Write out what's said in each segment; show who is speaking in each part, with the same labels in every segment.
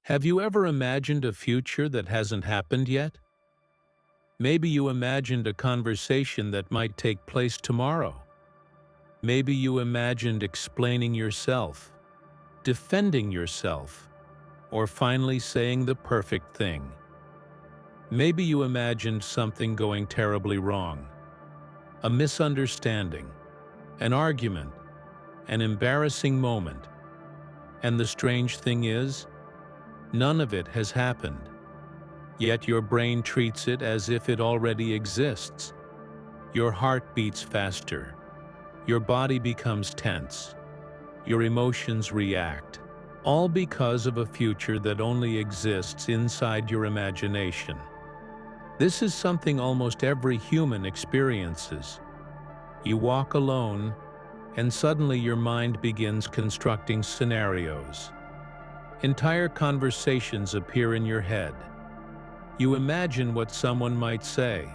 Speaker 1: Have you ever imagined a future that hasn't happened yet? Maybe you imagined a conversation that might take place tomorrow. Maybe you imagined explaining yourself, defending yourself, or finally saying the perfect thing. Maybe you imagined something going terribly wrong, a misunderstanding, an argument, an embarrassing moment. And the strange thing is, none of it has happened. Yet your brain treats it as if it already exists. Your heart beats faster. Your body becomes tense. Your emotions react, all because of a future that only exists inside your imagination. This is something almost every human experiences. You walk alone, and suddenly your mind begins constructing scenarios. Entire conversations appear in your head. You imagine what someone might say.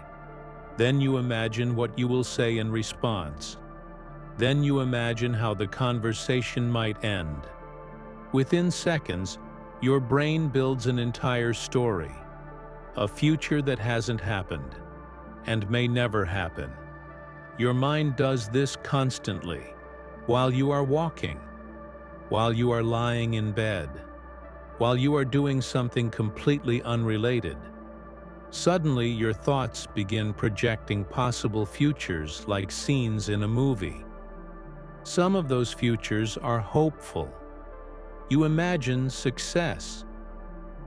Speaker 1: Then you imagine what you will say in response. Then you imagine how the conversation might end. Within seconds, your brain builds an entire story, a future that hasn't happened and may never happen. Your mind does this constantly, while you are walking, while you are lying in bed, while you are doing something completely unrelated. Suddenly, your thoughts begin projecting possible futures like scenes in a movie. Some of those futures are hopeful. You imagine success.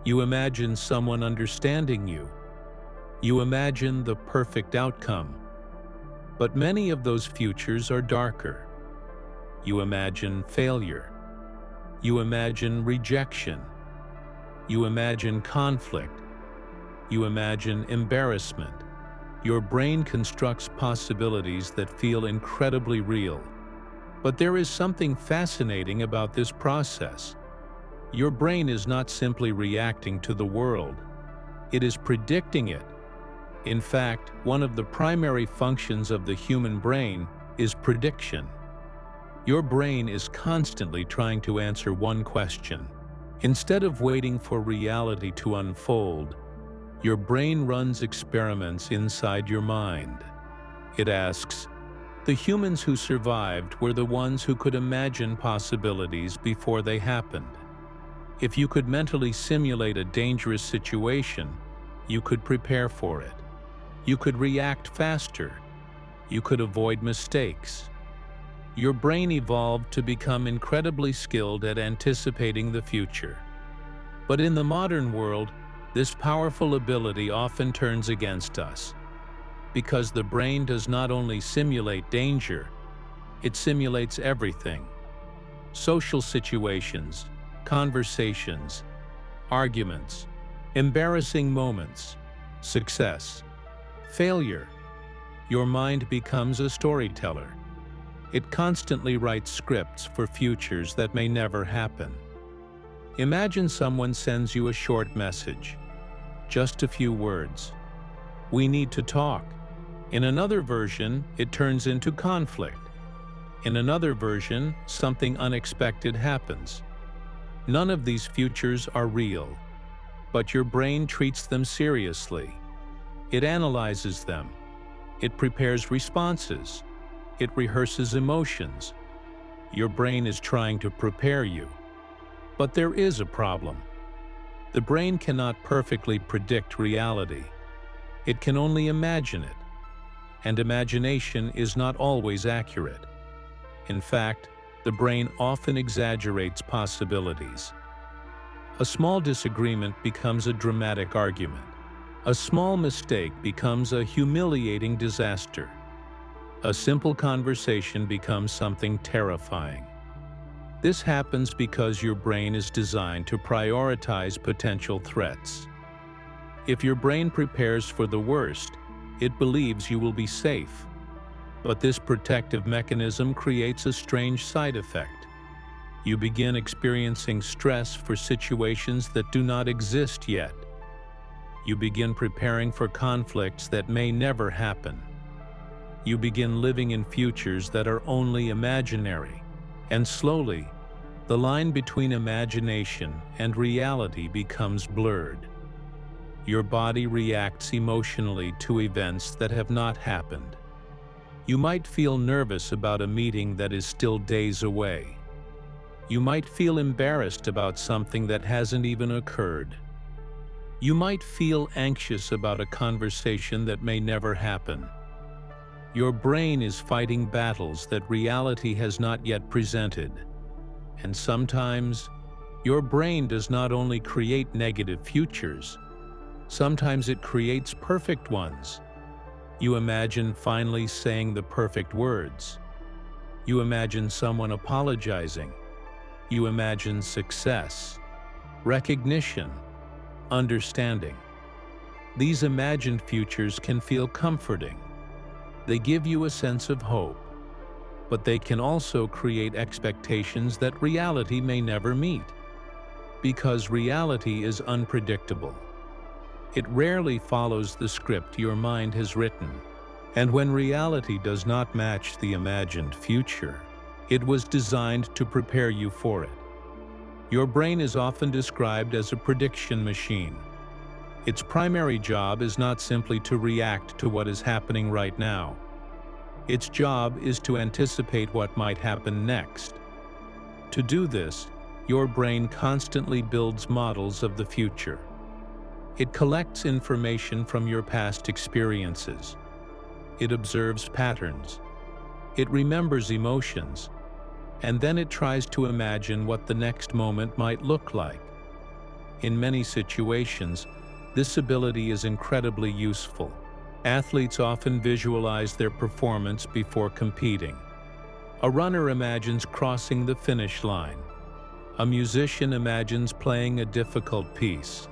Speaker 1: You imagine someone understanding you. You imagine the perfect outcome. But many of those futures are darker. You imagine failure. You imagine rejection. You imagine conflict. You imagine embarrassment. Your brain constructs possibilities that feel incredibly real. But there is something fascinating about this process. Your brain is not simply reacting to the world. It is predicting it. In fact, one of the primary functions of the human brain is prediction. Your brain is constantly trying to answer one question. Instead of waiting for reality to unfold, your brain runs experiments inside your mind. It asks, the humans who survived were the ones who could imagine possibilities before they happened. If you could mentally simulate a dangerous situation, you could prepare for it. You could react faster. You could avoid mistakes. Your brain evolved to become incredibly skilled at anticipating the future. But in the modern world, this powerful ability often turns against us, because the brain does not only simulate danger, it simulates everything. Social situations, conversations, arguments, embarrassing moments, success, failure. Your mind becomes a storyteller. It constantly writes scripts for futures that may never happen. Imagine someone sends you a short message, just a few words. We need to talk. In another version, it turns into conflict. In another version, something unexpected happens. None of these futures are real, but your brain treats them seriously. It analyzes them. It prepares responses. It rehearses emotions. Your brain is trying to prepare you. But there is a problem. The brain cannot perfectly predict reality. It can only imagine it. And imagination is not always accurate. In fact, the brain often exaggerates possibilities. A small disagreement becomes a dramatic argument. A small mistake becomes a humiliating disaster. A simple conversation becomes something terrifying. This happens because your brain is designed to prioritize potential threats. If your brain prepares for the worst, it believes you will be safe. But this protective mechanism creates a strange side effect. You begin experiencing stress for situations that do not exist yet. You begin preparing for conflicts that may never happen. You begin living in futures that are only imaginary. And slowly, The line between imagination and reality becomes blurred. Your body reacts emotionally to events that have not happened. You might feel nervous about a meeting that is still days away. You might feel embarrassed about something that hasn't even occurred. You might feel anxious about a conversation that may never happen. Your brain is fighting battles that reality has not yet presented. And sometimes, your brain does not only create negative futures, sometimes it creates perfect ones. You imagine finally saying the perfect words. You imagine someone apologizing. You imagine success, recognition, understanding. These imagined futures can feel comforting. They give you a sense of hope, but they can also create expectations that reality may never meet. Because reality is unpredictable. It rarely follows the script your mind has written. And when reality does not match the imagined future, it was designed to prepare you for it. Your brain is often described as a prediction machine. Its primary job is not simply to react to what is happening right now. Its job is to anticipate what might happen next. To do this, your brain constantly builds models of the future. It collects information from your past experiences. It observes patterns. It remembers emotions. And then it tries to imagine what the next moment might look like. In many situations, this ability is incredibly useful. Athletes often visualize their performance before competing. A runner imagines crossing the finish line. A musician imagines playing a difficult piece.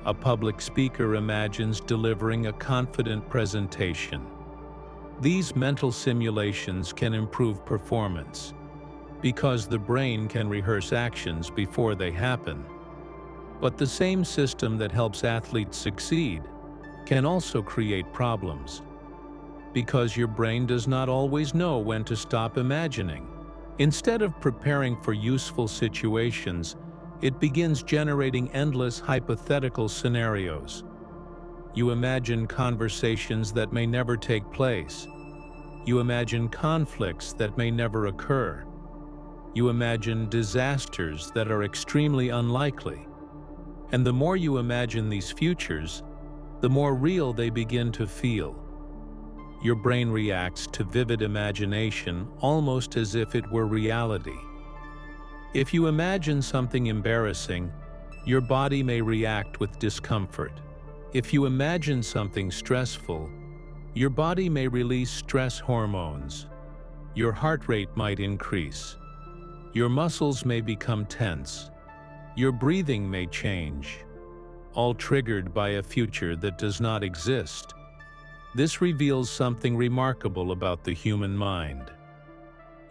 Speaker 1: A public speaker imagines delivering a confident presentation. These mental simulations can improve performance, because the brain can rehearse actions before they happen. But the same system that helps athletes succeed can also create problems, because your brain does not always know when to stop imagining. Instead of preparing for useful situations, it begins generating endless hypothetical scenarios. You imagine conversations that may never take place. You imagine conflicts that may never occur. You imagine disasters that are extremely unlikely. And the more you imagine these futures, the more real they begin to feel. Your brain reacts to vivid imagination almost as if it were reality. If you imagine something embarrassing, your body may react with discomfort. If you imagine something stressful, your body may release stress hormones. Your heart rate might increase. Your muscles may become tense. Your breathing may change, all triggered by a future that does not exist. This reveals something remarkable about the human mind.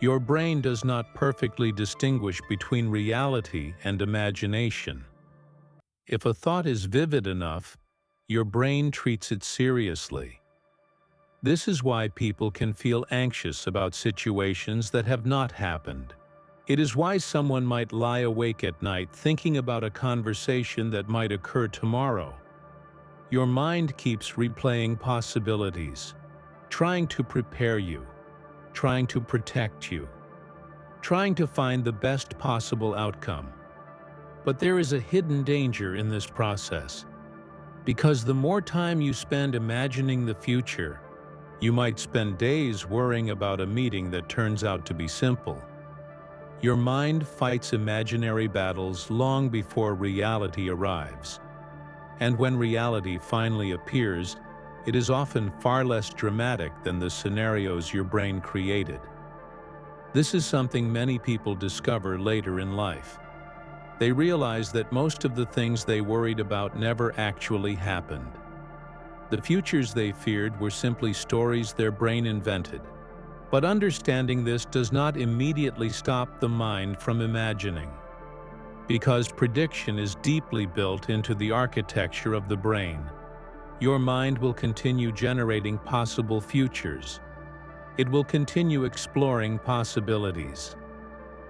Speaker 1: Your brain does not perfectly distinguish between reality and imagination. If a thought is vivid enough, your brain treats it seriously. This is why people can feel anxious about situations that have not happened. It is why someone might lie awake at night thinking about a conversation that might occur tomorrow. Your mind keeps replaying possibilities, trying to prepare you, trying to protect you, trying to find the best possible outcome. But there is a hidden danger in this process, because the more time you spend imagining the future, you might spend days worrying about a meeting that turns out to be simple. Your mind fights imaginary battles long before reality arrives. And when reality finally appears, it is often far less dramatic than the scenarios your brain created. This is something many people discover later in life. They realize that most of the things they worried about never actually happened. The futures they feared were simply stories their brain invented. But understanding this does not immediately stop the mind from imagining, because prediction is deeply built into the architecture of the brain. Your mind will continue generating possible futures. It will continue exploring possibilities.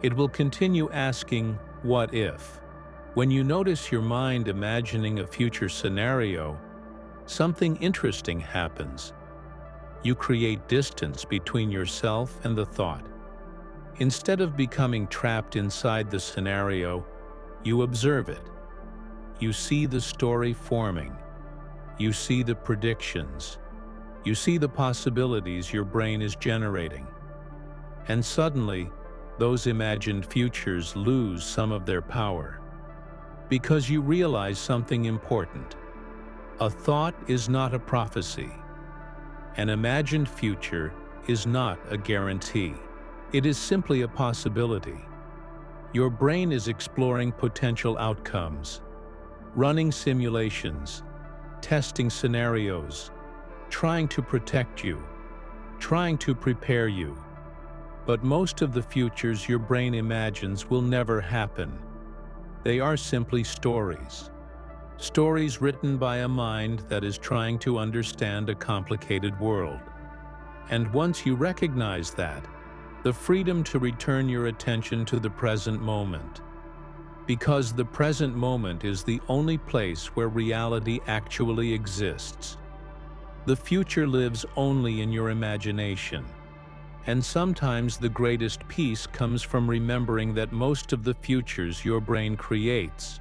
Speaker 1: It will continue asking, what if? When you notice your mind imagining a future scenario, something interesting happens. You create distance between yourself and the thought. Instead of becoming trapped inside the scenario, you observe it. You see the story forming. You see the predictions. You see the possibilities your brain is generating. And suddenly, those imagined futures lose some of their power. Because you realize something important. A thought is not a prophecy. An imagined future is not a guarantee. It is simply a possibility. Your brain is exploring potential outcomes, running simulations, testing scenarios, trying to protect you, trying to prepare you. But most of the futures your brain imagines will never happen. They are simply stories. Stories written by a mind that is trying to understand a complicated world. And once you recognize that, the freedom to return your attention to the present moment. Because the present moment is the only place where reality actually exists. The future lives only in your imagination. And sometimes the greatest peace comes from remembering that most of the futures your brain creates